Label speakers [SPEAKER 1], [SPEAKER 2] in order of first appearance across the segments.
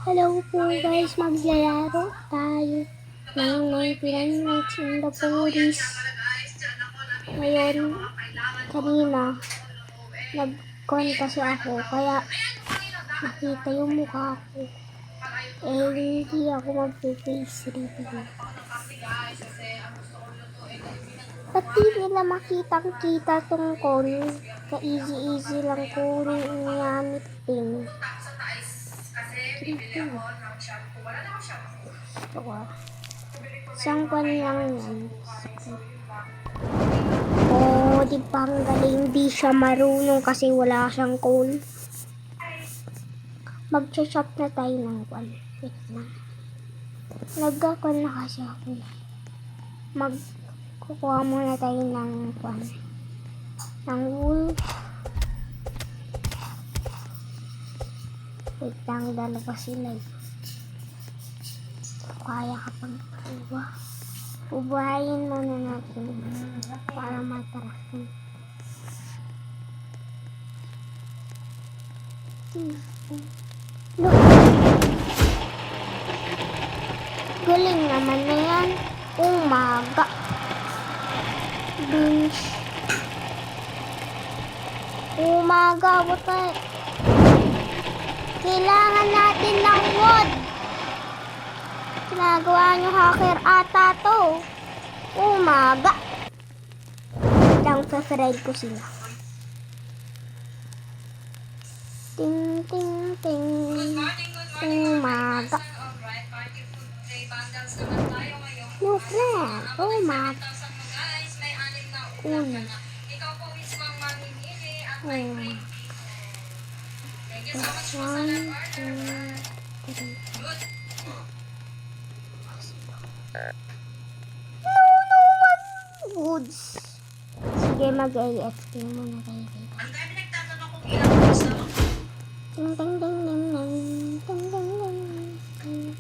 [SPEAKER 1] Hello po guys, maglalaro tayo ng 99 Nights in the Forest. Ngayon, kanina, nag-con kasi ako, kaya nakita yung mukha ko. Hindi ako mag-face reveal. Ba't di nila makitang-kita tong con? Ka-easy-easy lang kunin yung Yamit Ting. Isang kwan lang yan. Di ba ang galing? Di siya marunong kasi wala siyang call. Mag-shop na tayo ng kwan. Wait lang. Nagkakwan na kasi ako. Magkukuha muna tayo ng kwan. Ng wolf. Wait lang, dalawa sila. Kaya kapag uwa. Ubuhayin muna natin para matarakin. Look. Galing naman na yan. Umaga. Binge. Umaga. Buta. Kailangan natin ng wood. Ginagawa nyo hacker ata to. Umaga. Lang sa-thread ko sila. Ting ting ting. Umaga. No friend. Umaga. Uy. Woods. Sige, mag-AFK muna tayo dito. Ting ting ting ting ting ting ting ting.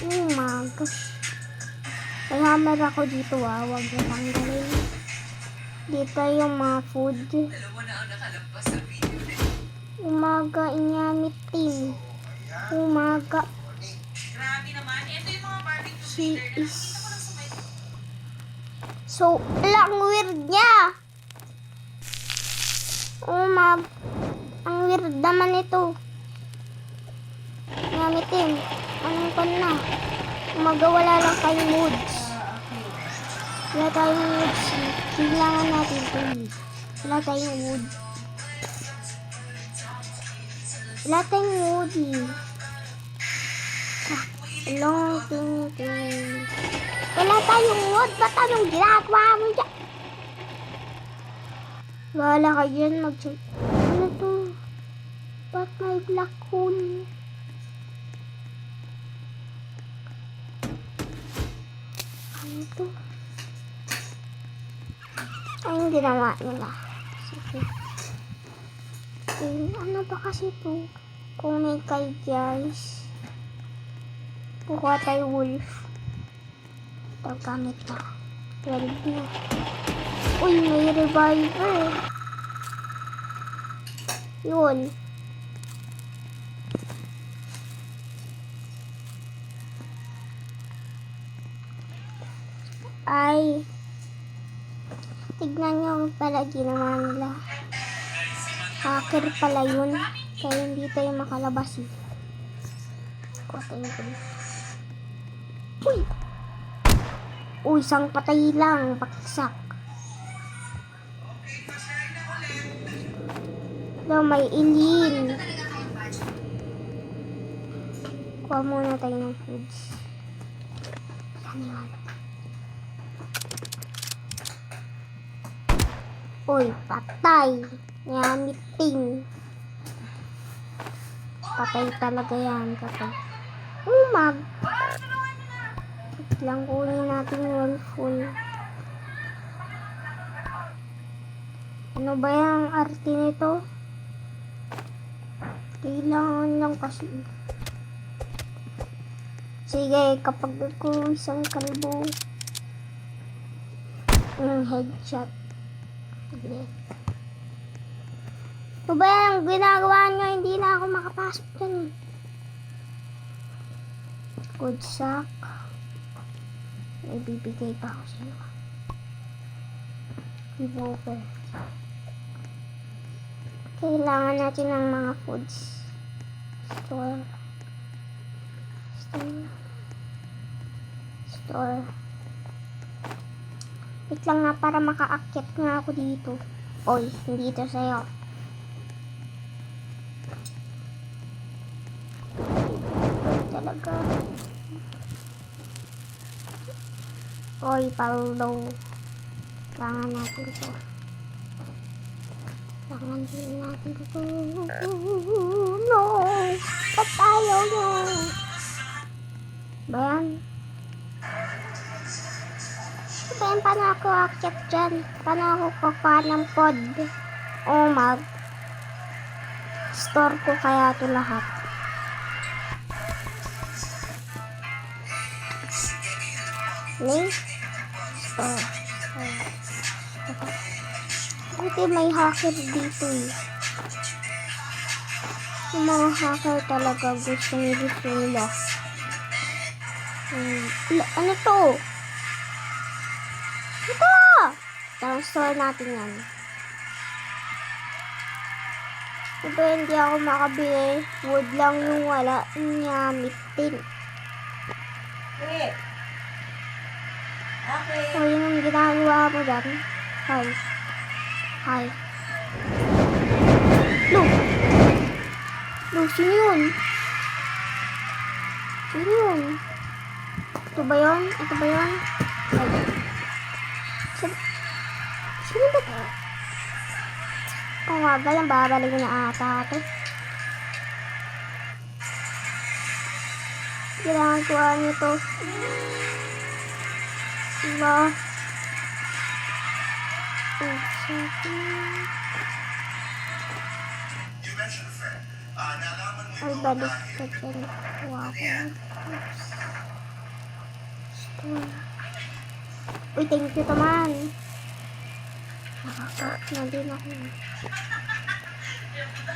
[SPEAKER 1] Oh my gosh. May hammer ako dito wag na tanggalin. Dito yung mga food. Umaga, Inyamit Team. Umaga. She is so, ang weird niya. Ang weird naman ito. Gamitin. Anong pan na? Magawala lang tayong moods. Wala tayong moods. Kailangan natin ito. Wala tayong wood. Wala tayong woody. Long ting. Wala tayong wood. Ba't anong ginagawa mo dyan? Wala ka dyan mag-check. Ano to? Ba't may black hole? Ano to? Ay, yung ginawa nila. Sige. Ano ba kasi to? Kung may kay guys. Kukuha tayo wolf. Ito gamit na. 12 na. Uy, may reviver. Yun. Ay. Tignan nyo pala ginawa nila. Hacker pala yun. Kaya hindi tayo makalabas eh. Kuha tayo dun. Uy! Uy, isang patay lang. Paksak. May ilin. Kuha muna tayo ng foods. Ano yan? Uy, patay. Yamit Ting. Patay talaga yan. Patay. Umag. Lang kunin natin yung full. Ano ba yung arte nito? Kailangan lang kasi. Sige, kapag ako isang kalbo. Headshot. Sige. Ano ba yung ginagawa nyo? Hindi na ako makapasok dyan. Good sack. May bibigay pa ako sa'yo. Revolver. Kailangan natin ng mga foods. Store. Wait lang nga para makaakyat nga ako dito. Oy, hindi ito sa'yo. Talaga. Oy, palo. Kailangan natin to. Kailangan din natin to. No! Ba't ayaw nyo? Ba yan? Sabihin, paano ako akyat dyan? Paano ako kukuha ng pod? Oh, store ko kaya ito lahat. Link? Store. Buti may hacker dito eh. Yung mga hacker talaga gusto nila. Ano to? Ito! Store natin yan. Diba hindi ako makabili? Wood lang yung wala niya mitin.
[SPEAKER 2] Okay.
[SPEAKER 1] O yun ang ginagawa mo dyan. Hi. Hi. No, sino yun? Sino yun? Ito ba yun? Ito ba yun? Ay. Sino ba ito? Oh, nga lang, babalik na ata ito. Ginagawa nito. Diba? Ay, balik ka dyan. Wow. Uy, thank you naman. Nakakak na din ako.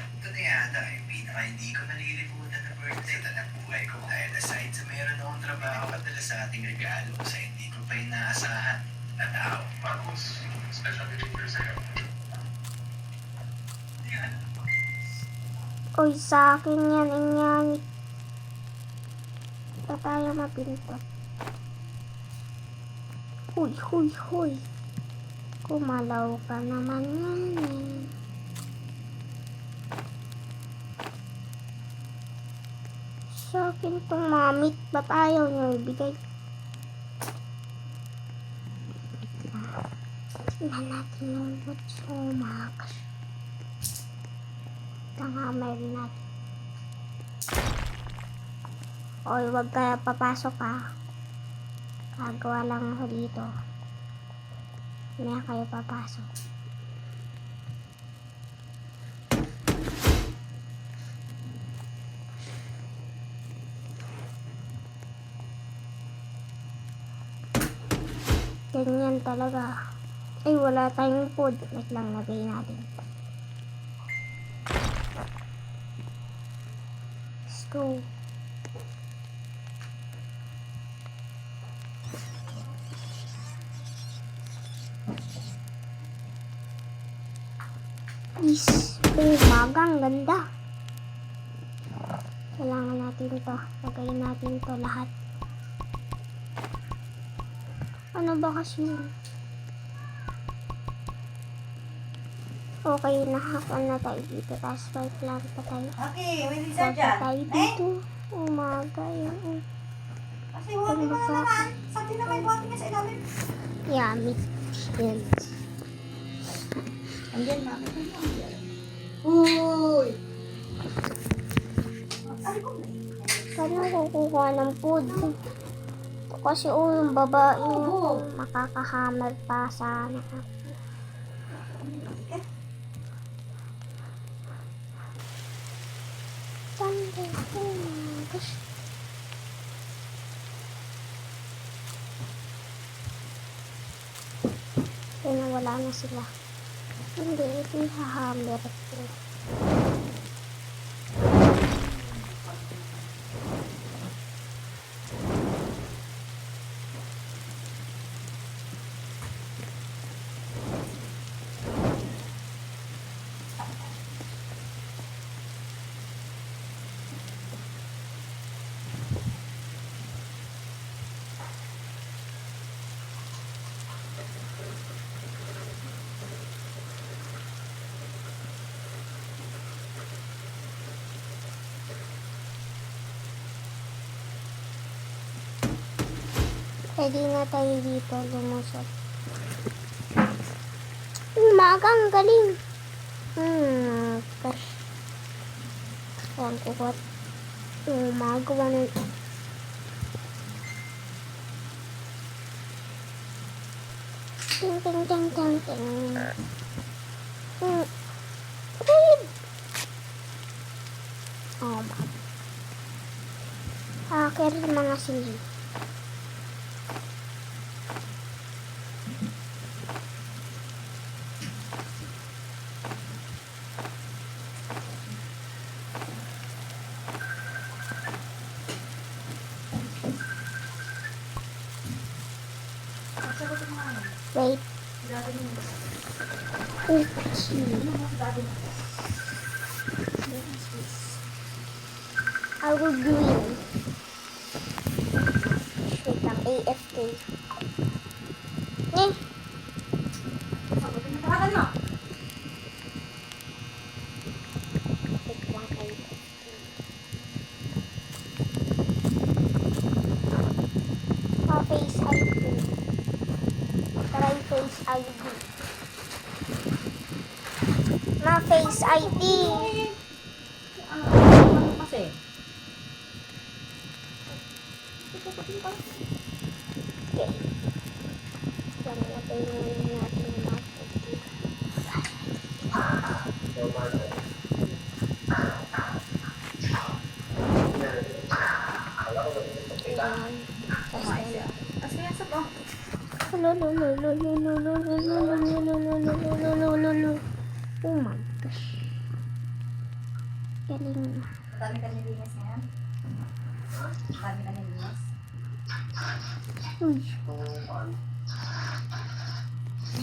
[SPEAKER 3] Ito na yata yung pinaka hindi ko nalilimutan na birthday na buhay ko dahil aside sa meron akong trabaho padala sa ating regalo sa hindi ko pa inaasahan na tao. Marcos, special delivery sa'yo. Yan.
[SPEAKER 1] Uy, sa akin yan, yan. Pa tayo mapintot. Huy. Kumalaw ka naman yan eh. Sa akin itong mga meat, ba't ayaw nyo ibigay? Tingnan natin yung wood sumakas. Tangamay natin. Oy, wag kaya papasok ha. Gagawa lang ako dito. Hindi kayo papasok. Ganyan talaga. Ay, wala tayong food. Wait lang, lagay natin. Let's go. Is, magang ganda. Kailangan natin to. Lagay natin to lahat. Ano ba kasi yun? Okay, nahakon na tayo dito. Tapos right lang pa tayo.
[SPEAKER 2] Okay, may isa
[SPEAKER 1] Wag
[SPEAKER 2] dyan.
[SPEAKER 1] pa tayo dito. Umaga yun.
[SPEAKER 2] Kasi huwag mo na naman. Sabi na may buhat niya sa ilalim.
[SPEAKER 1] Yeah, meat. Yan.
[SPEAKER 2] Andyan, bakit ang andyan? Uy!
[SPEAKER 1] Paano kukuha ng food? Ito kasi yung babae makakahammer pa sana. Sunday, oh my gosh. Kaya wala na sila. Hindi, ito yung hahammer ko. Pwede na tayo dito lumusot. Umaga, ang galing. Gosh. Ayan ko what. Umaga, ano. Ting, ting, ting, ting, ting. Wait. Oh, my. Hacker mga sili. Wait. Okay. I will do it. Wait lang, AFK. Eh.
[SPEAKER 2] Tawagan mo.
[SPEAKER 1] Wait lang kayo. Face ID. Try face ID. Face ID.
[SPEAKER 2] Ano kasi?
[SPEAKER 1] Okay. Lalagay muna natin yung mga Oh my gosh. Galing.
[SPEAKER 2] Dami ka nilinis ngayon? Dami ka nilinis?
[SPEAKER 1] Uy.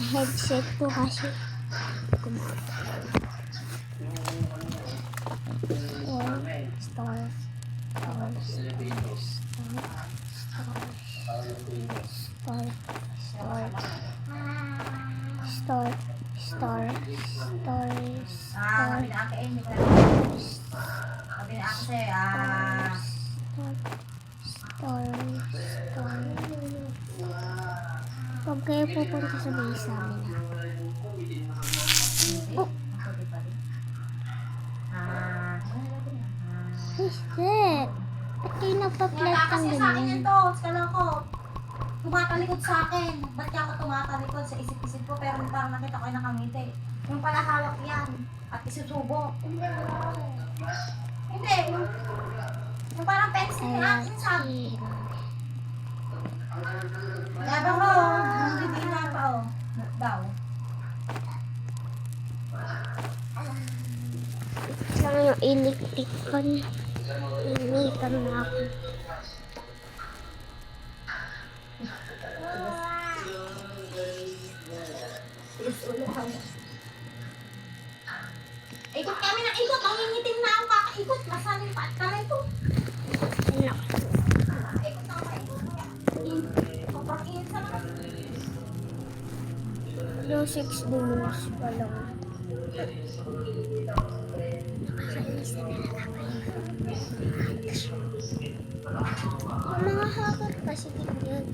[SPEAKER 1] Headset ko kasi. Stars.
[SPEAKER 2] Sabi na ate, hindi ko na. Sabi na ate,
[SPEAKER 1] Huwag kayo pupunta sa base namin, ha? Oh, who's that? Ba't kayo nagpa-flat ng
[SPEAKER 2] kasi sa akin yan
[SPEAKER 1] ganyan?
[SPEAKER 2] to, kala ko, tumatalikod sa akin. Ba't kaya ako tumatalikod sa isip-isip ko, pero parang nakita ko yung nakangiti. Yung pala hawak yan, at isusubo. Hindi, yung parang pencil na akin sabi. Labang ko, hindi na pa o. Daw.
[SPEAKER 1] Lang yung electric fan. Initan na ako.
[SPEAKER 2] Ikot kami ng ikot, mangingitim na ako kakaikot. Masaling paat ka na ito.
[SPEAKER 1] Ano?
[SPEAKER 2] Ikot na ako, ikot na. Sobrang init sa mga.
[SPEAKER 1] Low 6 bonus pa lang. Yung mga hacker kasi ganyan.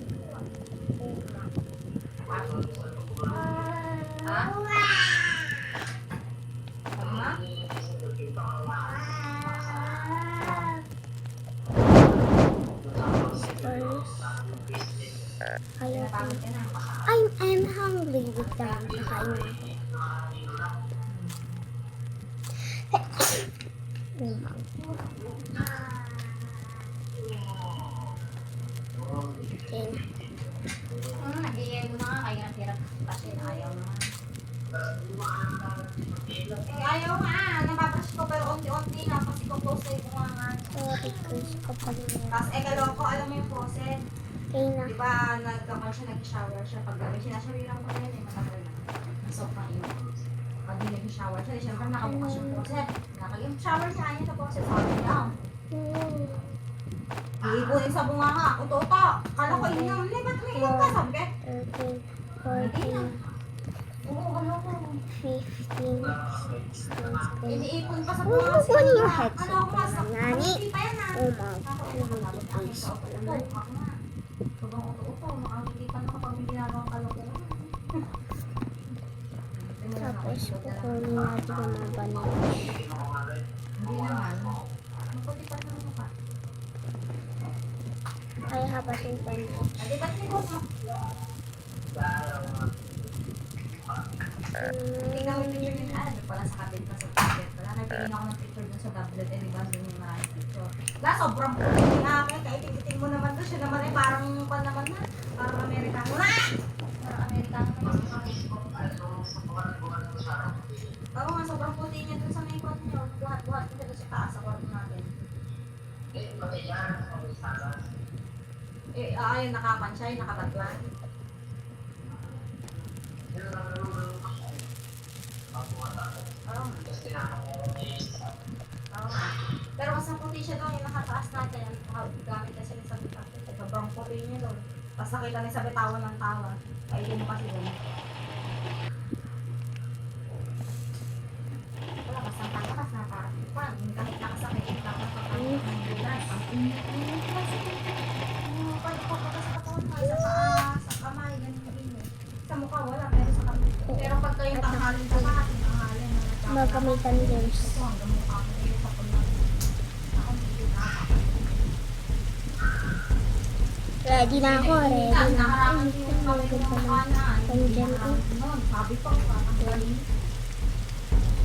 [SPEAKER 1] Ayaw ko. I'm hungry with them. Nakain na ako. Okay na.
[SPEAKER 2] Nag-iay mo na nga, kaya ang hirap kasi ayaw na. Ayaw nga, nababas ko pero unti-unti na kasi ko post ko nga.
[SPEAKER 1] Sorry, guys. Kapag na.
[SPEAKER 2] Tapos galoko, alam mo yung process.
[SPEAKER 1] Okay na.
[SPEAKER 2] Di ba, nag-shower siya. Pag gabi, sinashawiran ko na yun, matagal na. Nasok na yun. Pag di nag-shower siya, siyempre nakabukas yung process. Nakag-shower siya, ayun sa process. Sabi niya, iibunin sa bunganga. Uto-uto. Kala ko, inom. Ba't may inom ka? Sabi ka?
[SPEAKER 1] 13, 14,
[SPEAKER 2] Oo, ano ko.
[SPEAKER 1] 15, 16, 17.
[SPEAKER 2] Iniipon pa sa
[SPEAKER 1] Huwag
[SPEAKER 2] bunganga.
[SPEAKER 1] mo kunin yung headset.
[SPEAKER 2] Ano ako nga?
[SPEAKER 1] Nani?
[SPEAKER 2] Hindi pa yan,
[SPEAKER 1] Oh my God.
[SPEAKER 2] Ako nga. Sobrang uto-uto. Makakikita na kapag may ginagawang kalokohan.
[SPEAKER 1] Tapos kukunin natin yung mga bananas.
[SPEAKER 2] Hindi naman. Maputi pa naman mukha.
[SPEAKER 1] I have a sentence.
[SPEAKER 2] Ate, ba't may buhok mo? Tingnan mo yung picture niya. Ano pala sa kabit na sa tablet. Wala, nagpilin ako ng picture dun sa tablet. Eh, di ba? Doon yung maraming picture. Wala, sobrang puti yung akin. Kahit tingin mo naman doon. Siya naman eh, parang pa naman na. Parang Amerikano na! Parang Amerikano na yung oo nga, sobrang puti niya dun sa may kwarto niya. Buhat-buhat niya dun sa taas sa kwarto natin. Eh, ayun, nakapan siya, yung nakabatlan. Oo nga. Oo nga. Pero mas puti siya doon, yung nakataas natin. Gamit kasi sa bitawan. Sobrang puti niya doon. Tapos nakita niya sa bitawan ng tawa. Kailin mo kasi doon. Wala, basta ang pagkakas na parang kahit nakasakit, tapos pagkakas ng bulas. Ang init kasi. Pagkakas sa katawan mo, sa paa, sa kamay, ganyan. Sa mukha wala, pero sa kamay. Pero pag kayong tanghalin sa lahat, yung tanghalin na nagkakaroon.
[SPEAKER 1] Magkamitan girls.
[SPEAKER 2] Ito hanggang mukha ko nila sa pulmon. Ako hindi na ako.
[SPEAKER 1] Ready na ako, ready na ako.
[SPEAKER 2] Nakarangan din yung kamay ko ng mukha na. Hindi nakarangan nun. Sabi ko, parang galing.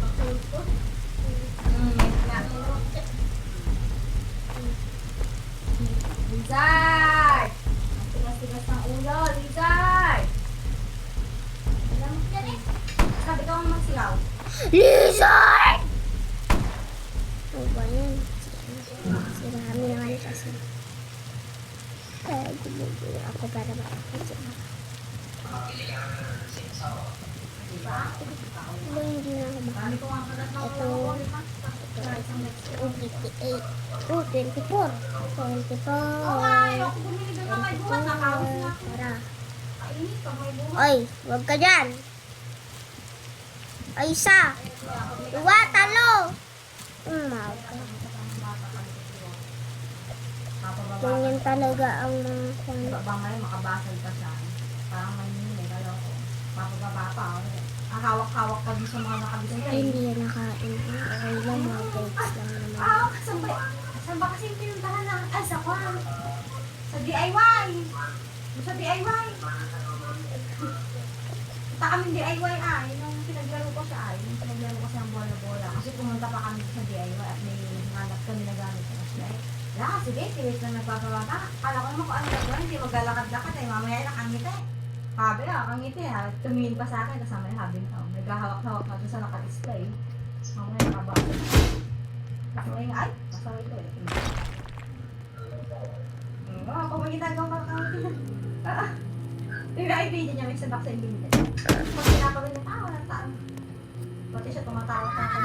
[SPEAKER 2] Pagsulot ko. Lizard! Ang tigas-tigas ng ulo, Lizard! Alam mo yan eh. Sabi ko ang magsigaw.
[SPEAKER 1] Lizard! Ano ba yan? Si Rami naman kasi. Kaya gumugulo ako para makapagod.
[SPEAKER 2] Diba?
[SPEAKER 1] Ano hindi na ako
[SPEAKER 2] Marami ko ang kagat ng ulo ko. Diba? Isang next.
[SPEAKER 1] 58. Oh, 24. 24.
[SPEAKER 2] Oo nga, ayoko bumili doon na may buhat. Nakawis na ako.
[SPEAKER 1] Tara.
[SPEAKER 2] Kainit ka, may buhat.
[SPEAKER 1] Oy, huwag ka dyan. Ay, isa. Dua, talo. Umaw ka. Ganyan talaga ang mga kwan.
[SPEAKER 2] Baba ngayon, makabasal ka siya. Parang may nini, galaw ko. Papababa pa. Ang hawak-hawak pa din sa mga nakabisay.
[SPEAKER 1] Ay, hindi yan nakain. Okay lang, mga grades lang naman.
[SPEAKER 2] Saan ba kasi yung pinuntahan na? Ay, sa kwan. Sa DIY. Sa DIY. Punta kami DIY Yun ang pinaglaro ko siya Yung pinaglaro ko siya ng bola-bola. Kasi pumunta pa kami sa DIY at may hanap kami na gamit ko siya. Sige, tiwit na nagpapabata. Kala ko naman kung ano gagawin, hindi maglalakad-lakad mamaya nakangiti. Sabi nakangiti Tumingin pa sa akin, kasama yung habi na. Naghahawak-hawak na doon sa naka-display. Mamaya nakabasa. Kasama yung, ay, masaway ko kung may ginagawa ka kakangiti na. Yung video niya, may sabak sa intimidad. Pag pinapagod na tawa ng tao. Pati siya tumatawa sa akin.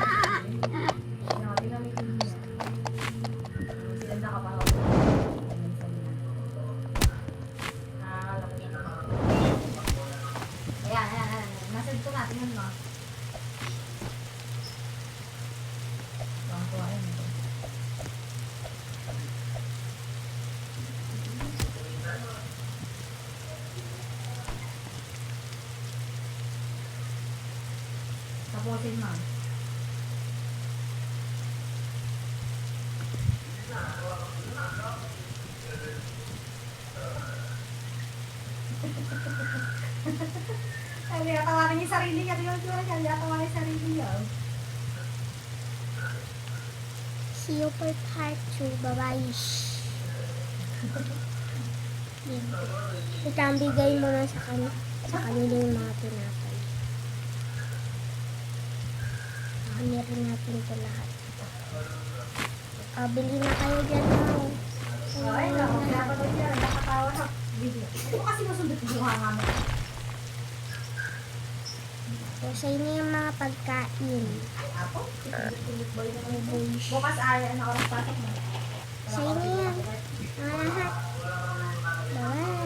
[SPEAKER 2] Tingnan mo yung video niya. Sila nakapahawak. Nakalaki niya. Ayan. Nasad ko natin yun, no? Tuwa yun. Tapusin mo. Ay, natawanan niya yung sarili niya. Tingnan mo siya, natawanan yung sarili niya.
[SPEAKER 1] See you for part 2. Bye-bye. Ito ang bigay mo na sa kanila yung mga tinapay. Meron natin ito lahat. Bili na kayo dyan now.
[SPEAKER 2] Ay, naku, pinapagod niya. Nakatawa sa video. Ito kasi masundot yung hanga mo.
[SPEAKER 1] So, sa inyo yung mga pagkain.
[SPEAKER 2] Apo? Tulog-boy na
[SPEAKER 1] Ay, boys.
[SPEAKER 2] bukas ano oras pasok mo?
[SPEAKER 1] Sa inyo yan. Mga lahat. Bye-bye.